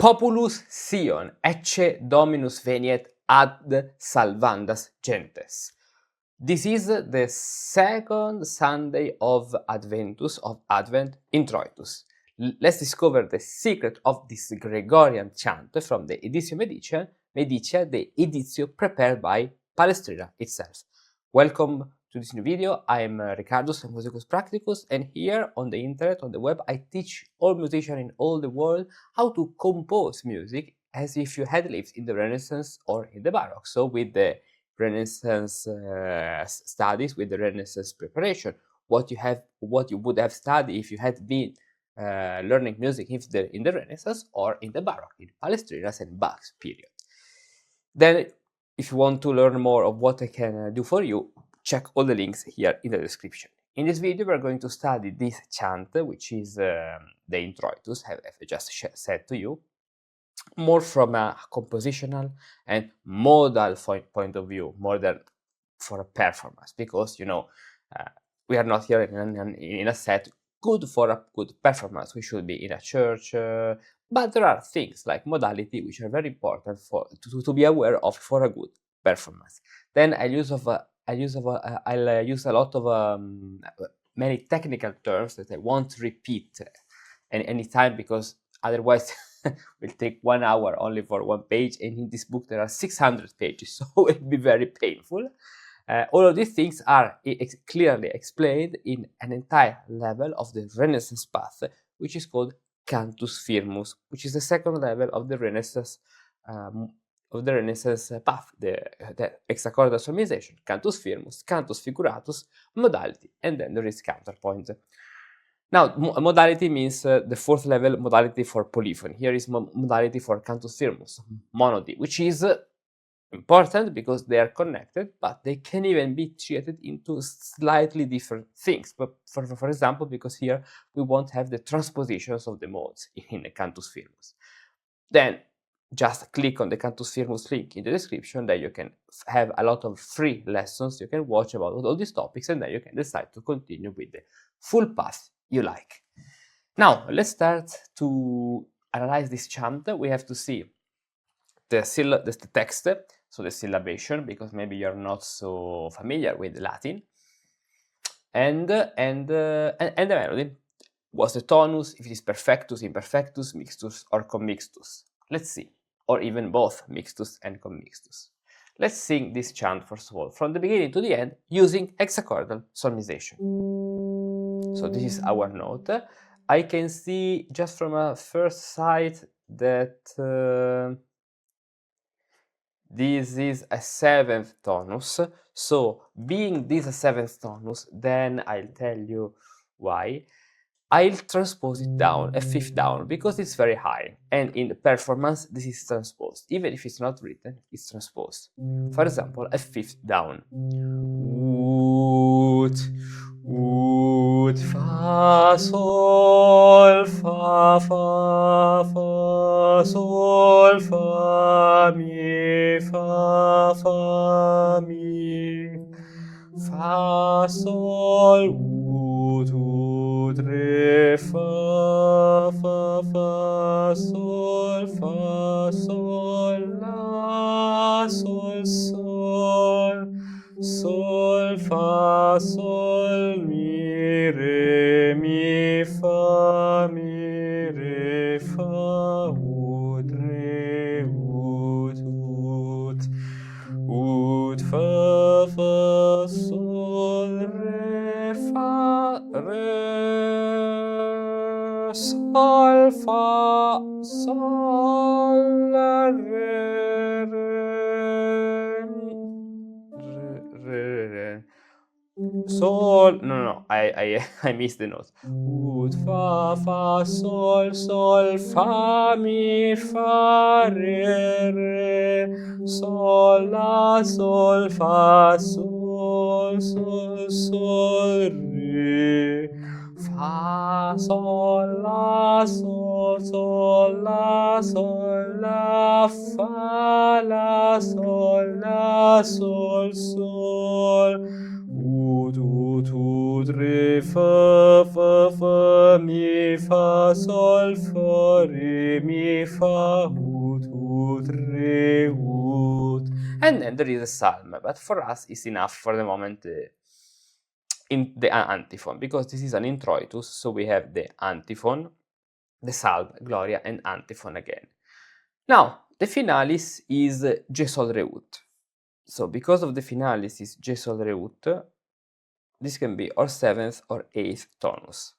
Populus Sion, ecce Dominus Veniet ad salvandas gentes. This is the second Sunday of Advent, Introiuts. Let's discover the secret of this Gregorian chant from the Editio Medicia, the editio prepared by Palestrina itself. Welcome to this new video. I'm Richardus Musicus Practicus, and here on the internet, on the web, I teach all musicians in all the world how to compose music as if you had lived in the Renaissance or in the Baroque. So with the Renaissance studies, with the Renaissance preparation, what you would have studied if you had been learning music in the Renaissance or in the Baroque, in Palestrina's and Bach's period. Then, if you want to learn more of what I can do for you, check all the links here in the description. In this video, we're going to study this chant, which is the Introitus, I just said to you, more from a compositional and modal point of view, more than for a performance, because, you know, we are not here in a set good for a good performance. We should be in a church, but there are things like modality which are very important to be aware of for a good performance. Then I'll use a lot of many technical terms that I won't repeat any time, because otherwise will take 1 hour only for one page, and in this book there are 600 pages, so it will be very painful. All of these things are clearly explained in an entire level of the Renaissance path, which is called Cantus Firmus, which is the second level of the Renaissance path, the Hexachordal Solmization, Cantus Firmus, Cantus Figuratus, modality, and then there is Counterpoint. Now, modality means the fourth level modality for polyphony. Here is modality for Cantus Firmus, monody, which is important because they are connected, but they can even be treated into slightly different things. But for example, because here we won't have the transpositions of the modes in the Cantus Firmus. Then just click on the Cantus Firmus link in the description. There you can have a lot of free lessons you can watch about all these topics, and then you can decide to continue with the full path you like. Now, let's start to analyze this chant. We have to see the text, so the syllabation, because maybe you're not so familiar with Latin, and the melody. What's the tonus, if it is perfectus, imperfectus, mixtus, or commixtus? Let's see, or even both mixtus and commixtus. Let's sing this chant first of all, from the beginning to the end, using hexachordal solmization. So this is our note. I can see just from a first sight that this is a 7th tonus. So being this a 7th tonus, then I'll tell you why. I'll transpose it down, a 5th down, because it's very high. And in the performance, this is transposed. Even if it's not written, it's transposed. For example, a 5th down. Ut, fa, sol, fa, fa, fa, sol, fa, mi, fa, sol, ut, re, fa, fa, sol, la, sol, sol, fa, sol, mi, re, fa, ut, re, ut, fa, sol, re, sol, fa, sol, re, sol, no, I missed the note. Ut, fa, sol, fa, mi, fa, re, sol, la, sol, fa, sol, re, fa, sol, la, sol, la, fa, la, sol, ut, ut, re, fa, mi, fa, sol, fa, re, mi, fa, ut, re, ut. And then there is a psalm, but for us it's enough for the moment in the antiphon, because this is an introitus, so we have the antiphon, the psalm, Gloria, and antiphon again. Now, the finalis is G sol re ut. So because of the finalis is G sol re ut, this can be or 7th or 8th tonus.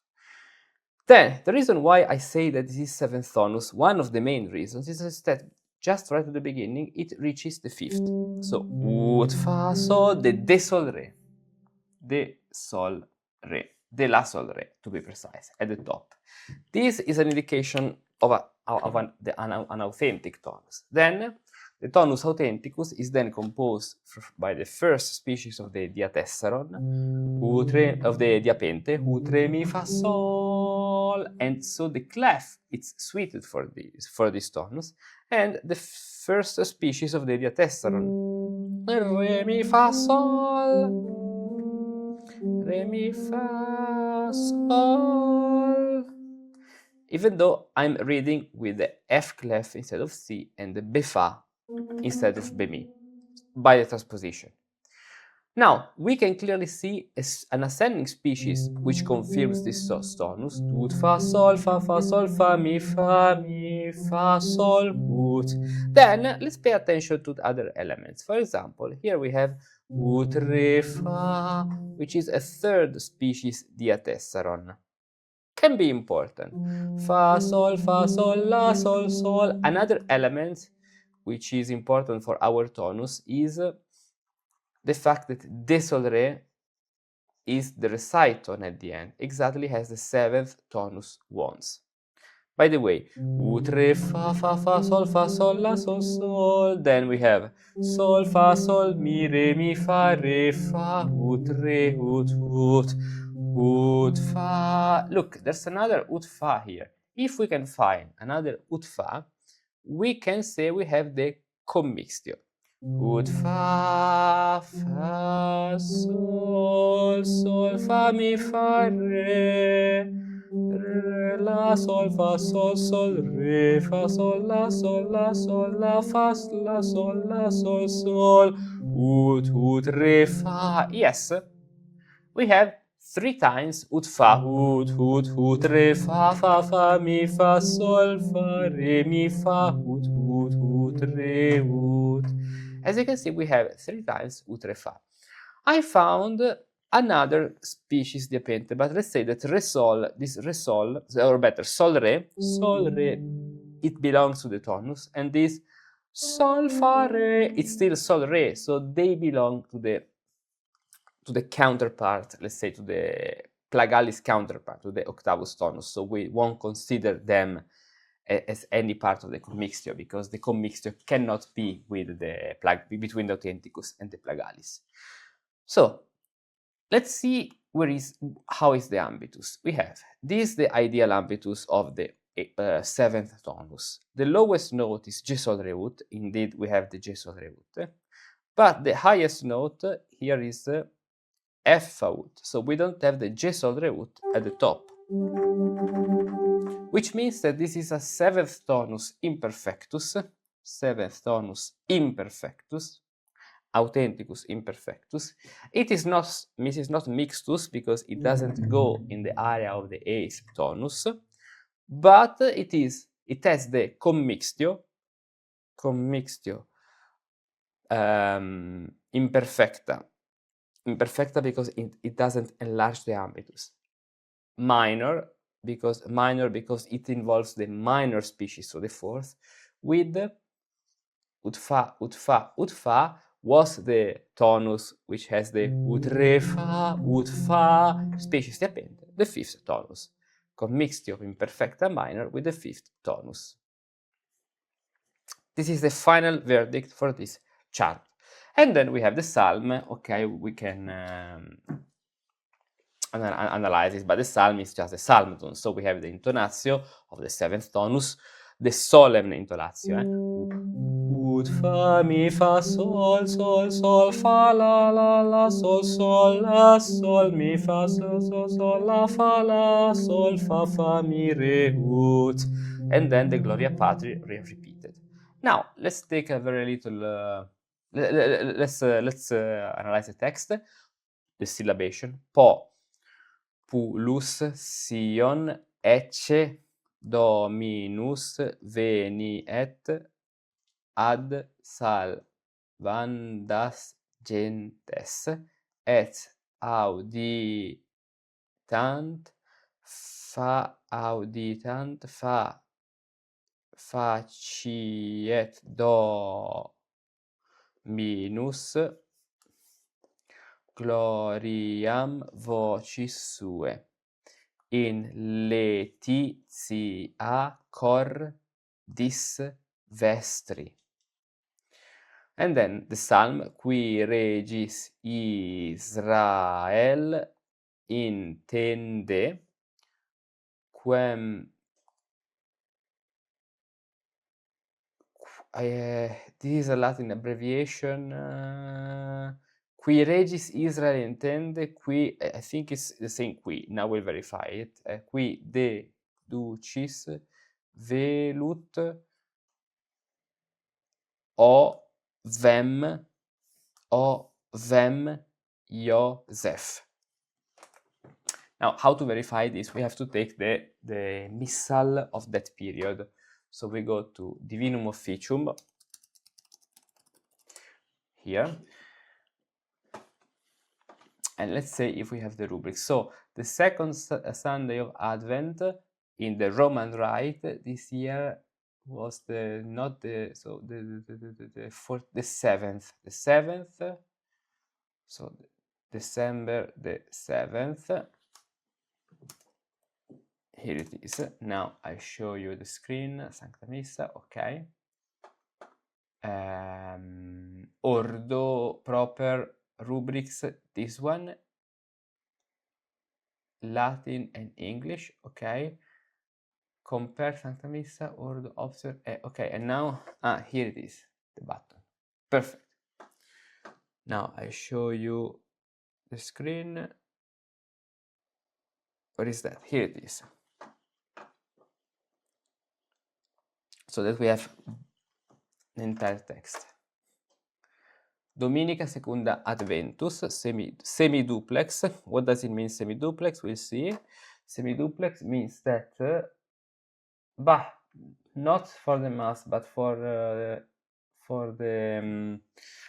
Then, the reason why I say that this is 7th tonus, one of the main reasons is that just right at the beginning, it reaches the 5th. So, ut, fa, sol, the de sol re. De sol re. De la sol re, to be precise, at the top. This is an indication of an authentic tonus. Then, the tonus authenticus is then composed by the first species of the diatessaron, of the diapente, ut, re, mi, fa, sol, and so the clef is suited for this tonus, and the first species of the diatessaron, re, mi, fa, sol, re, mi, fa, sol. Even though I'm reading with the F clef instead of C and the B fa instead of B mi by the transposition. Now, we can clearly see an ascending species which confirms this tonus. Ut, fa, sol, fa, mi, fa, sol, ut. Then, let's pay attention to the other elements. For example, here we have ut, re, fa, which is a third species diatessaron. Can be important. Fa, sol, la, sol, sol. Another element which is important for our tonus is the fact that de sol re is the reciton at the end, exactly as the 7th tonus wants. By the way, ut, re, fa, sol, la, sol, sol. Then we have sol, fa, sol, mi, fa, ut, re, ut, fa. Look, there's another ut fa here. If we can find another ut fa, we can say we have the commixtio. Ut, fa, sol, fa, mi, fa, re, la, sol, fa, sol, re, fa, sol, la, fa, la, sol, ut, re, fa. Yes, we have 3 times ut fa, ut, re, fa, mi, fa, sol, fa, re, mi, fa, ut, re, ut. As you can see, we have 3 times ut, re, fa. I found another species diapente, but let's say that re sol, this re sol, or better, sol re, it belongs to the tonus, and this sol fa re, it's still sol re, so they belong to the counterpart, let's say to the plagalis counterpart, to the octavus tonus, so we won't consider them as any part of the commixtio, because the commixtio cannot be with the between the authenticus and the plagalis. So let's see how is the ambitus. We have this is the ideal ambitus of the 7th tonus. The lowest note is G sol re ut. Indeed, we have the G sol re ut, but the highest note here is F fa ut. So we don't have the G sol re ut at the top, which means that this is a 7th tonus imperfectus, 7th tonus imperfectus, authenticus imperfectus. It is not mixtus because it doesn't go in the area of the 8th tonus, but it has the commixtio imperfecta because it doesn't enlarge the ambitus. Minor because it involves the minor species, so the 4th, with ut fa was the tonus which has the ut re fa species diapente, the 5th tonus, commixtio imperfecta minor with the 5th tonus. This is the final verdict for this chart. And then we have the psalm. Okay, we can analyze this, but the psalm is just a psalm tone. So we have the intonatio of the 7th tonus, the solemn intonatio. ut, fa, mi, fa, sol, sol, sol, fa, la, sol, la, sol, mi, fa, sol, sol, sol, la, sol, fa, mi, re, ut. And then the Gloria Patri repeated. Now, let's take a very little, let's analyze the text. The syllabation. Populus, Sion, ecce, Dominus, Veniet, ad salvandas gentes, et auditant, faciet Dominus gloriam vocis sue in laetitia cordis vestri. And then the psalm, qui regis Israel intende, quem this is a Latin abbreviation. Qui regis Israel intende, qui, I think it's the same qui, now we'll verify it. Qui deducis velut vem Joseph. Now, how to verify this? We have to take the missal of that period. So we go to Divinum Officium here. And let's say if we have the rubric. So the second Sunday of Advent in the Roman Rite this year was the seventh. The seventh. So December the 7th. Here it is. Now I show you the screen. Sancta Missa. Okay. Ordo proper rubrics. This one. Latin and English. Okay. Compare Sancta Missa. Ordo observe. Okay. And now, here it is. The button. Perfect. Now I show you the screen. What is that? Here it is. So that we have the entire text. Dominica secunda Adventus, semi-duplex. What does it mean, semi-duplex? We'll see. Semi-duplex means that, not for the Mass, but for the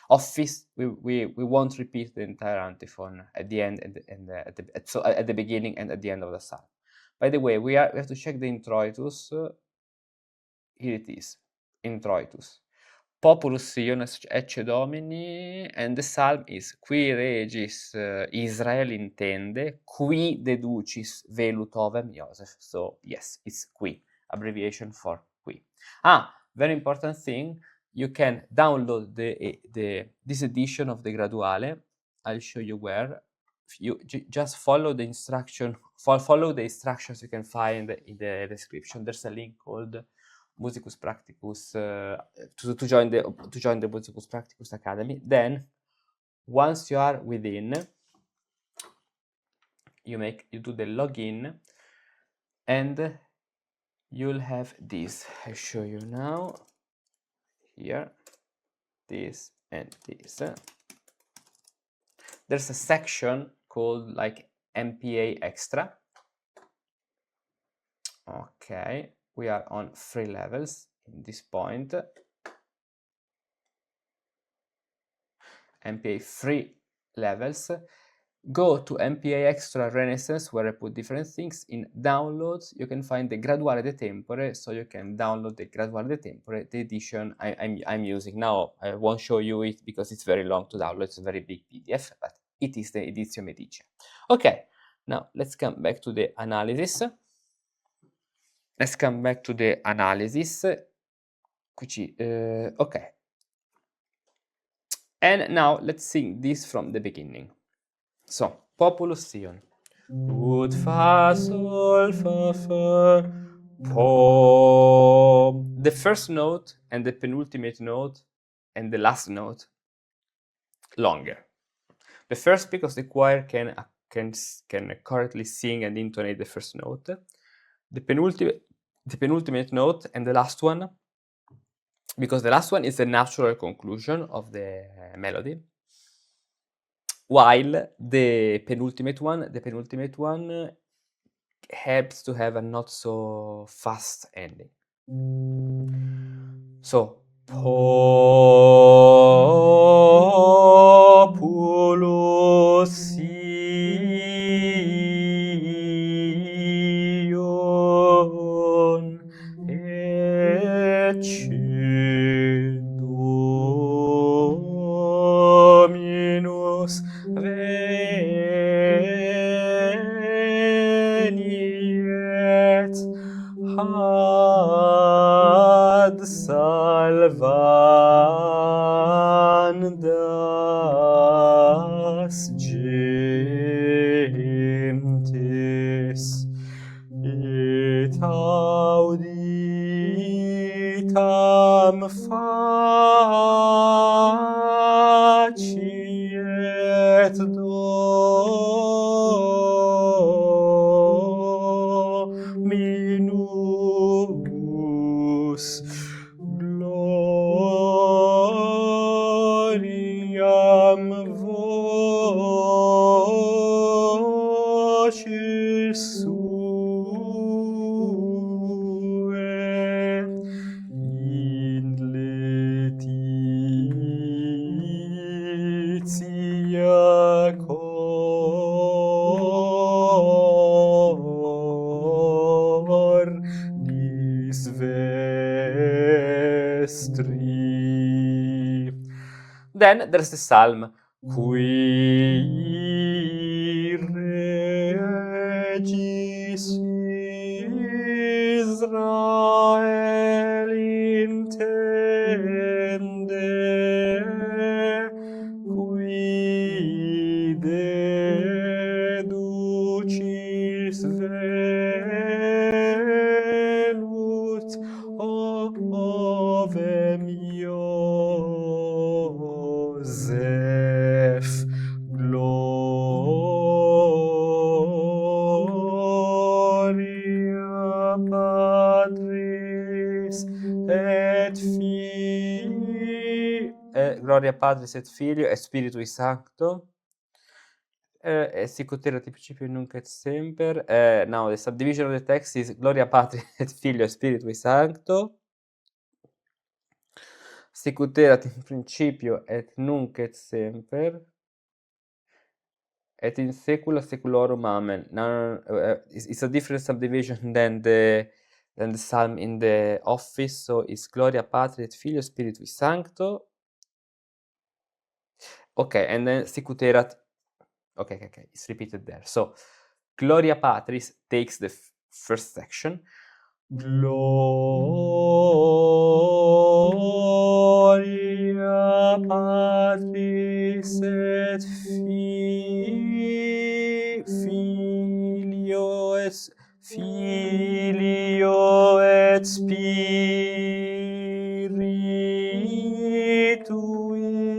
office, we won't repeat the entire antiphon at the end at the beginning and at the end of the psalm. By the way, we have to check the Introiuts. Here it is, Introitus. Populus Sion ecce Domini, and the psalm is qui regis Israel intende, qui deducis velut ovem Joseph. So yes, it's qui, abbreviation for qui. Very important thing, you can download this edition of the Graduale. I'll show you where. You just follow the instructions you can find in the description. There's a link called Musicus Practicus to join the Musicus Practicus Academy. Then, once you are within, you do the login, and you'll have this. I show you now. Here, this and this. There's a section called like MPA Extra. Okay. We are on 3 levels in this point. MPA 3 levels. Go to MPA Extra Renaissance, where I put different things. In downloads, you can find the Graduale de Tempore, so you can download the Graduale de Tempore, the edition I'm using now. I won't show you it because it's very long to download. It's a very big PDF, but it is the Editio Medicia. Okay, now let's come back to the analysis. Okay. And now let's sing this from the beginning. So, Populus Sion. Ut, fa, sol, fa, po. The first note and the penultimate note and the last note longer. The first, because the choir can correctly sing and intonate the first note. The penultimate note and the last one, because the last one is the natural conclusion of the melody, while the penultimate one helps to have a not so fast ending. So, Populus Sion ecce Dominus Veniet ad salvandas gentes et auditam faciet Dominus gloriam vocis suae in laetitia cordis vestri. Then there's the psalm, qui regis Israel intende, qui deducis venut ovem Iosef, gloria Patris et Filio et Spiritui Sancto. Sic ut erat in principio nunc et semper. Now the subdivision of the text is Gloria Patris et Filio et Spiritui Sancto. Sic ut erat in principio et nunc et semper. Et in saecula saeculorum. Amen. Now it's a different subdivision than the psalm in the office. So it's Gloria Patri et Filio Spiritui Sancto. Okay, and then sic ut erat. Okay, it's repeated there. So Gloria Patris takes the first section. Gloria Patris et Filio et Spiritui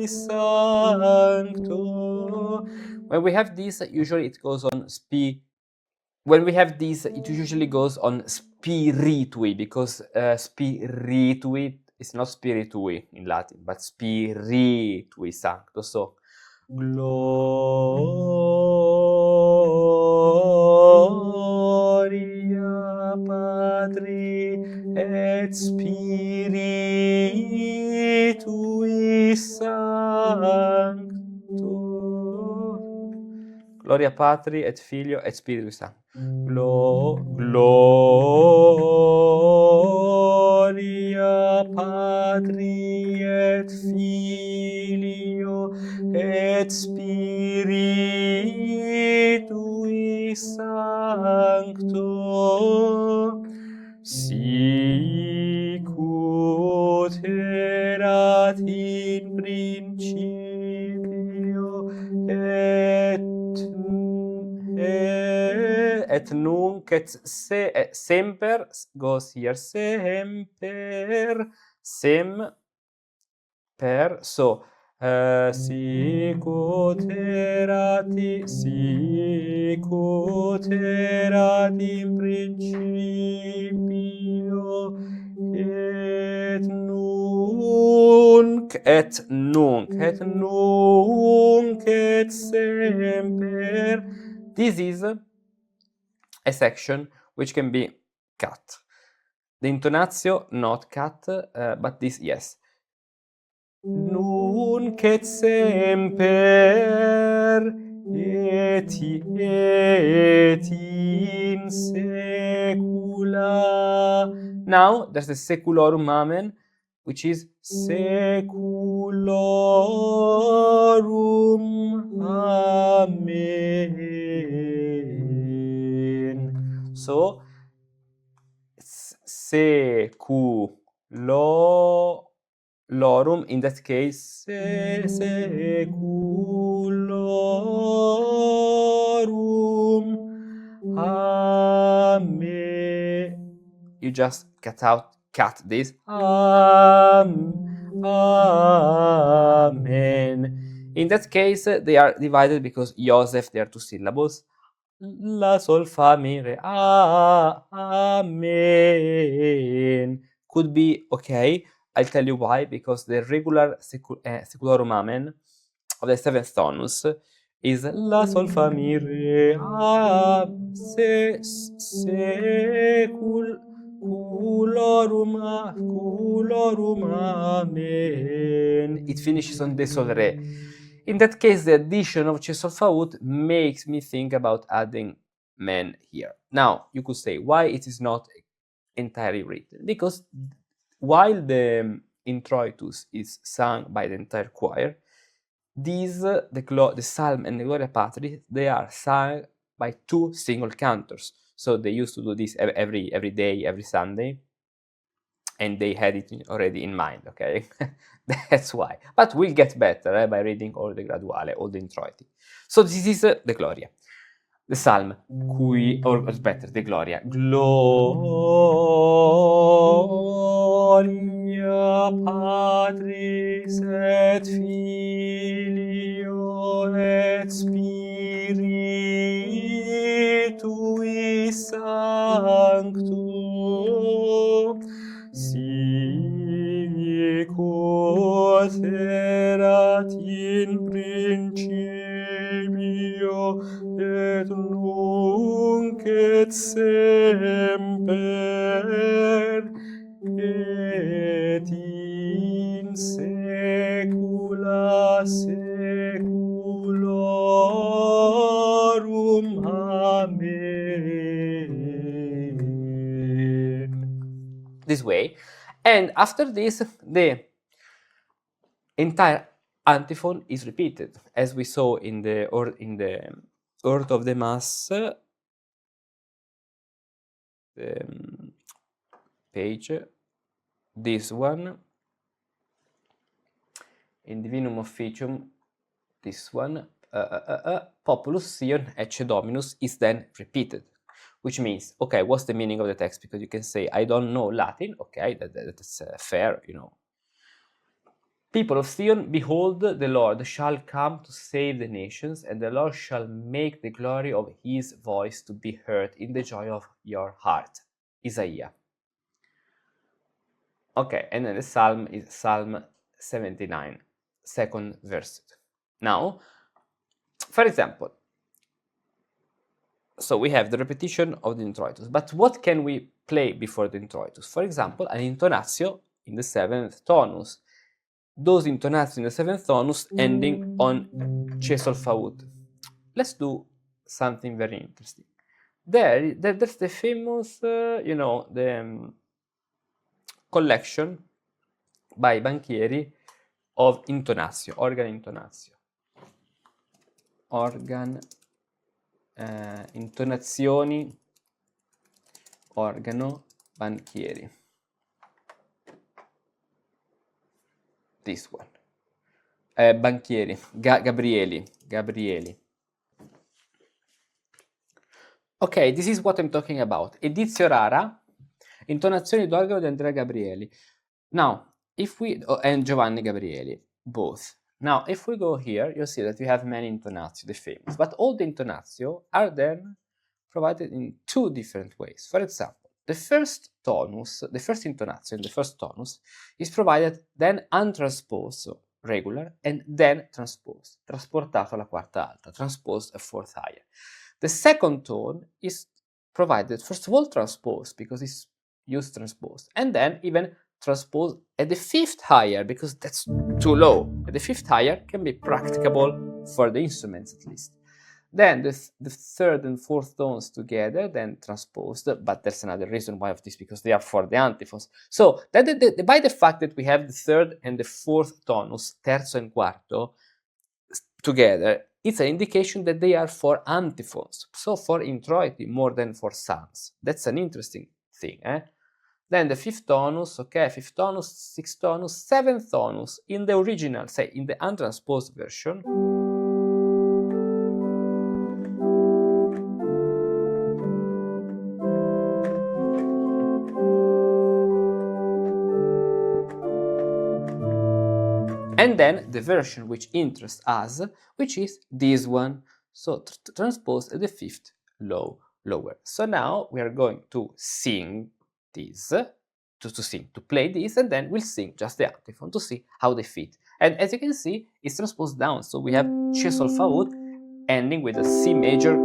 Sancto. When we have this, usually it goes on when we have this, it usually goes on spiritui, because spiritui is not spiritui in Latin, but Spiritui Sancto. So, Gloria Patri et Spiritui Sancto. Gloria Patri et Filio et Spiritui Sancto. Gloria Patri et Filio et Spiritui Sancto. Sic ut erat in principio et nunc et semper goes here, semper, sem per, so sicut erat in principio et nunc et semper. This is a section which can be cut. The intonatio not cut, but this yes. Nunc et semper et in saecula. Now there's the saeculorum amen, which is saeculorum amen. So saeculorum, in that case, saeculorum amen. You just cut this. Amen. In that case, they are divided because Joseph, they are two syllables. La, sol, fa, mi, re, amen. Could be okay. I'll tell you why. Because the regular secularum amen of the seventh tonus is la, sol, fa, mi, re, seculorum amen. It finishes on de sol, re. In that case, the addition of ecce sol fa ut makes me think about adding men here. Now, you could say why it is not entirely written. Because while the Introitus is sung by the entire choir, these, the Psalm and the Gloria Patri, they are sung by two single cantors. So they used to do this every day, every Sunday, and they had it already in mind, okay? That's why. But we'll get better by reading all the Graduale, all the Introiti. So this is the Gloria. The Psalm, or better, the Gloria. Gloria Patris et Filio et Spiritui Sancto, sicut erat in principio et nunc et semper et in saecula saeculorum amen. This way. And after this, the entire antiphon is repeated, as we saw in the Order of the Mass, page, this one, in Divinum Officium, this one, Populus, Sion, ecce Dominus, is then repeated. Which means, okay, what's the meaning of the text? Because you can say, I don't know Latin, okay, that's fair, you know. People of Sion, behold, the Lord shall come to save the nations, and the Lord shall make the glory of his voice to be heard in the joy of your heart. Isaiah. Okay, and then the psalm is Psalm 79, second verse. Now, for example, so we have the repetition of the Introitus, but what can we play before the Introitus? For example, an intonatio in the seventh tonus. Those intonatio in the seventh tonus ending on ecce sol fa ut. Let's do something very interesting. There's the famous, the collection by Banchieri of intonatio, organ intonatio. Organ, intonazioni, organo, Banchieri. This one. Banchieri, Gabrieli. Okay, this is what I'm talking about. Edizio rara, intonazioni d'organo di Andrea Gabrieli. Now, if we, and Giovanni Gabrieli, both. Now, if we go here, you'll see that we have many intonatio, the famous, but all the intonatio are then provided in two different ways. For example, the first tonus, the first intonatio in the first tonus is provided then untransposed, so regular, and then transposed, trasportato alla quarta alta, transposed a fourth higher. The second tone is provided, first of all, transposed, because it's used transposed, and then even transposed at the fifth higher, because that's too low. At the fifth higher can be practicable for the instruments at least. Then the third and fourth tones together, then transposed, but there's another reason why of this, because they are for the antiphons. So by the fact that we have the third and the fourth tonus, terzo and quarto, together, it's an indication that they are for antiphons, so for introiti more than for psalms. That's an interesting thing, eh? Then the fifth tonus, okay, fifth tonus, sixth tonus, seventh tonus, in the original, say, in the untransposed version, and then the version which interests us, which is this one, so transposed at the fifth lower. So now we are going to sing this, to play this, and then we'll sing just the antiphon to see how they fit. And as you can see, it's transposed down, so we have C sol fa ut ending with a C major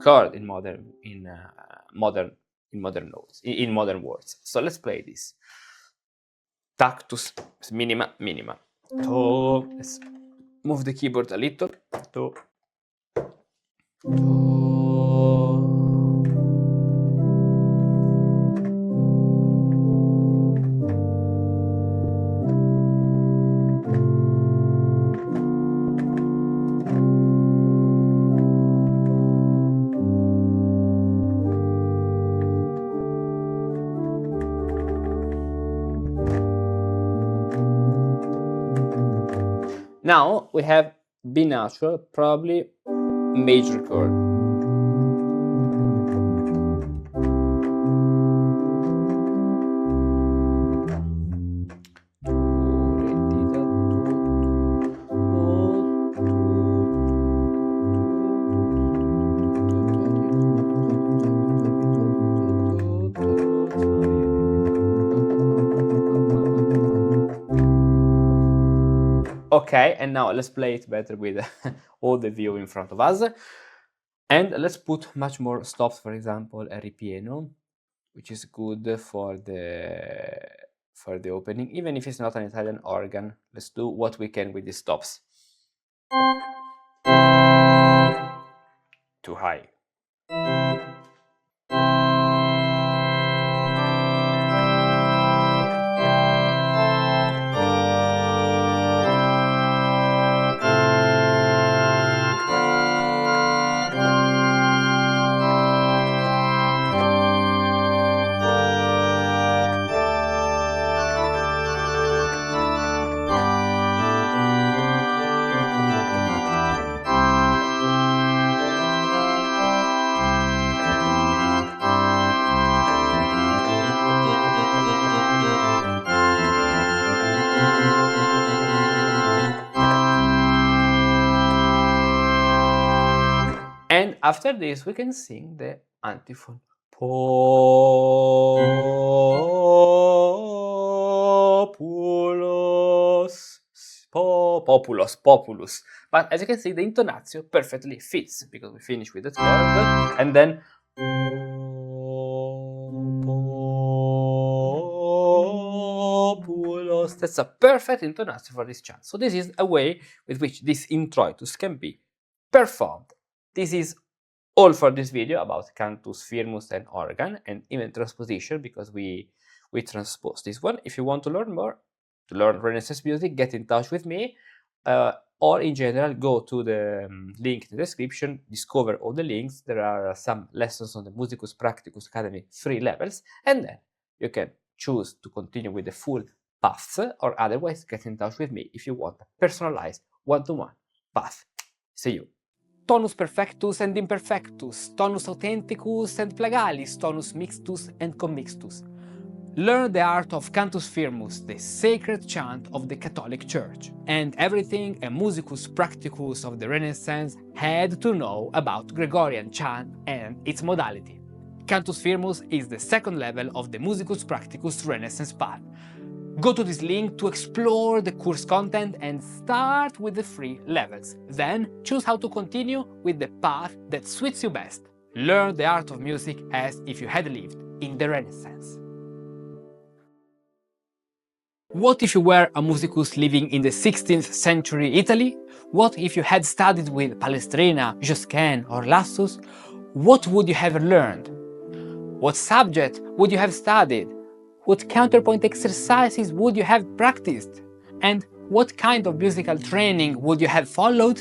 chord in modern notes, in modern words. So let's play this. Tactus minima minima. To, let's move the keyboard a little. To. Now we have B natural, probably major chord. Okay, and now let's play it better with all the view in front of us. And let's put much more stops, for example, a ripieno, which is good for the opening, even if it's not an Italian organ. Let's do what we can with these stops. Too high. And after this, we can sing the antiphon. Populus. But as you can see, the intonatio perfectly fits, because we finish with the chord, and then Populis. That's a perfect intonatio for this chant. So this is a way with which this introitus can be performed. This is all for this video about Cantus, Firmus, and organ, and even transposition, because we transpose this one. If you want to learn more, to learn Renaissance music, get in touch with me, or in general, go to the link in the description, discover all the links. There are some lessons on the Musicus Practicus Academy 3 levels, and then you can choose to continue with the full path, or otherwise get in touch with me if you want a personalized one-to-one path. See you. Tonus perfectus and imperfectus, tonus authenticus and plagalis, tonus mixtus and commixtus. Learn the art of Cantus Firmus, the sacred chant of the Catholic Church, and everything a musicus practicus of the Renaissance had to know about Gregorian chant and its modality. Cantus Firmus is the second level of the Musicus Practicus Renaissance path. Go to this link to explore the course content and start with the 3 levels. Then choose how to continue with the path that suits you best. Learn the art of music as if you had lived in the Renaissance. What if you were a musicus living in the 16th century Italy? What if you had studied with Palestrina, Josquin or Lassus? What would you have learned? What subject would you have studied? What counterpoint exercises would you have practiced? And what kind of musical training would you have followed?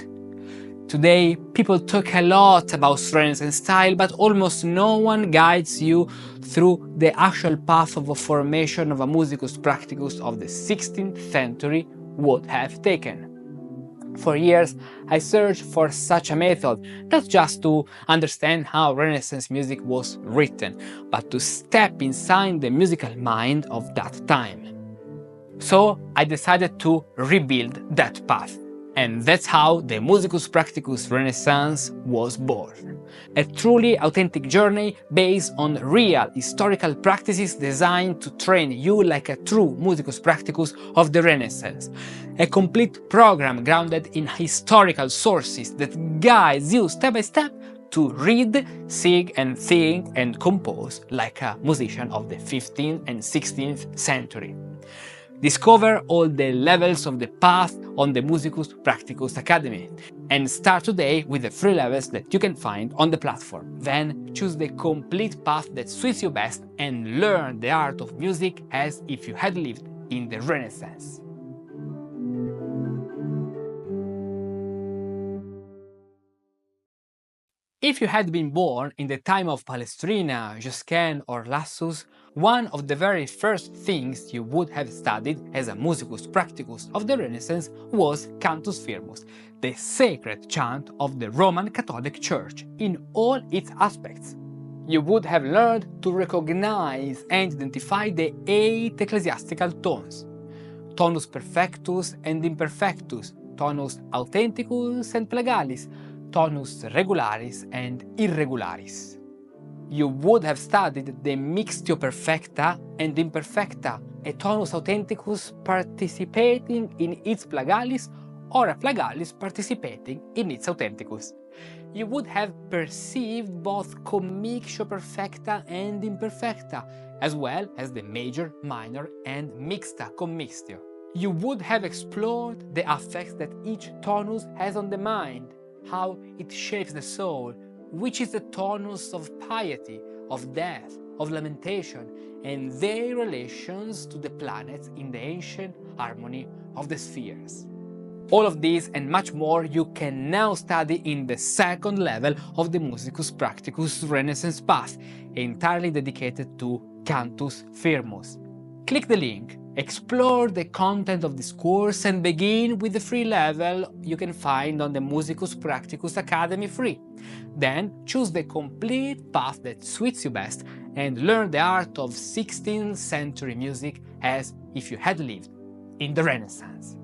Today, people talk a lot about strengths and style, but almost no one guides you through the actual path of a formation of a musicus practicus of the 16th century would have taken. For years, I searched for such a method, not just to understand how Renaissance music was written, but to step inside the musical mind of that time. So I decided to rebuild that path. And that's how the Musicus Practicus Renaissance was born. A truly authentic journey based on real historical practices designed to train you like a true Musicus Practicus of the Renaissance. A complete program grounded in historical sources that guides you step by step to read, sing and think and compose like a musician of the 15th and 16th century. Discover all the levels of the path on the Musicus Practicus Academy and start today with the 3 levels that you can find on the platform. Then choose the complete path that suits you best and learn the art of music as if you had lived in the Renaissance. If you had been born in the time of Palestrina, Josquin or Lassus, one of the very first things you would have studied as a musicus practicus of the Renaissance was Cantus Firmus, the sacred chant of the Roman Catholic Church in all its aspects. You would have learned to recognize and identify the 8 ecclesiastical tones: tonus perfectus and imperfectus, tonus authenticus and plagalis, tonus regularis and irregularis. You would have studied the mixtio perfecta and imperfecta, a tonus authenticus participating in its plagalis or a plagalis participating in its authenticus. You would have perceived both commixtio perfecta and imperfecta, as well as the major, minor and mixta commixtio. You would have explored the effects that each tonus has on the mind, how it shapes the soul, which is the tonus of piety, of death, of lamentation, and their relations to the planets in the ancient harmony of the spheres. All of this and much more you can now study in the 2nd level of the Musicus Practicus Renaissance path, entirely dedicated to Cantus Firmus. Click the link, explore the content of this course and begin with the 3 level you can find on the Musicus Practicus Academy free. Then choose the complete path that suits you best and learn the art of 16th century music as if you had lived in the Renaissance.